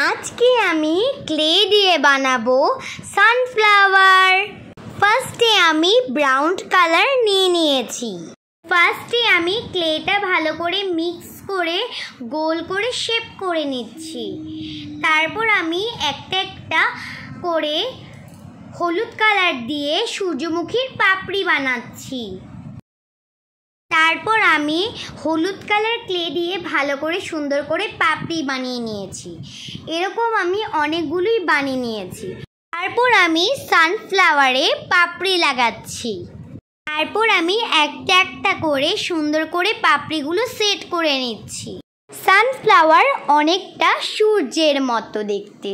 আজকে আমি ক্লে দিয়ে বানাবো সানফ্লাওয়ার। ফার্স্টে আমি ব্রাউন কালার নিয়েছি। ফার্স্টে আমি ক্লেটা ভালো করে মিক্স করে গোল করে শেপ করে নিচ্ছি। তারপর আমি একটা একটা করে হলুদ কালার দিয়ে সূর্যমুখীর পাপড়ি বানাচ্ছি। তারপর আমি হলুদ কালার ক্লে দিয়ে ভালো করে সুন্দর করে পাপড়ি বানিয়ে নিয়েছি। এরকম আমি অনেকগুলোই বানিয়ে নিয়েছি। তারপর আমি সানফ্লাওয়ারে পাপড়ি লাগাচ্ছি। তারপর আমি একটা একটা করে সুন্দর করে পাপড়িগুলো সেট করে নিচ্ছি। সানফ্লাওয়ার অনেকটা সূর্যের মতো দেখতে।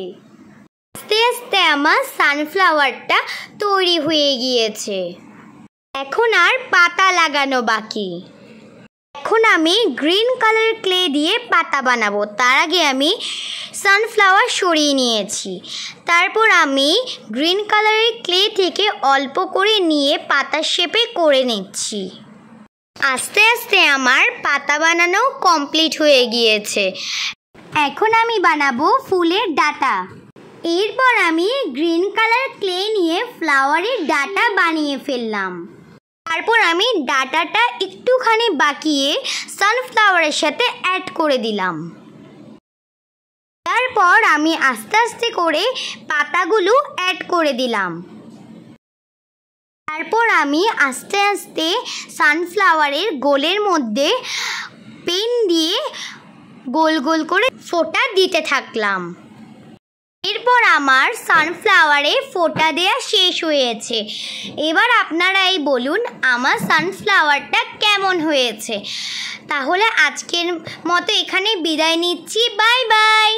আস্তে আস্তে আমার সানফ্লাওয়ারটা তৈরি হয়ে গিয়েছে। এখন আর পাতা লাগানো বাকি। এখন আমি গ্রিন কালার ক্লে দিয়ে পাতা বানাবো। তার আগে আমি সানফ্লাওয়ার সরিয়ে নিয়েছি। তারপর আমি গ্রিন কালারের ক্লে থেকে অল্প করে নিয়ে পাতা শেপে করে নিচ্ছি। আস্তে আস্তে আমার পাতা বানানো কমপ্লিট হয়ে গিয়েছে। এখন আমি বানাবো ফুলের ডাঁটা। এরপর আমি গ্রিন কালার ক্লে নিয়ে ফ্লাওয়ারের ডাঁটা বানিয়ে ফেললাম। তারপর আমি ডাঁটাটা একটুখানি বাঁকিয়ে সানফ্লাওয়ারের সাথে অ্যাড করে দিলাম। তারপর আমি আস্তে আস্তে করে পাতাগুলো অ্যাড করে দিলাম। তারপর আমি আস্তে আস্তে সানফ্লাওয়ারের গোলের মধ্যে পেন দিয়ে গোল গোল করে ফোঁটা দিতে থাকলাম। এরপর আমার সানফ্লাওয়ারে ফোঁটা দেওয়া শেষ হয়েছে। এবার আপনারাই বলুন আমার সানফ্লাওয়ারটা কেমন হয়েছে। তাহলে আজকের মতো এখানে বিদায় নিচ্ছি। Bye bye.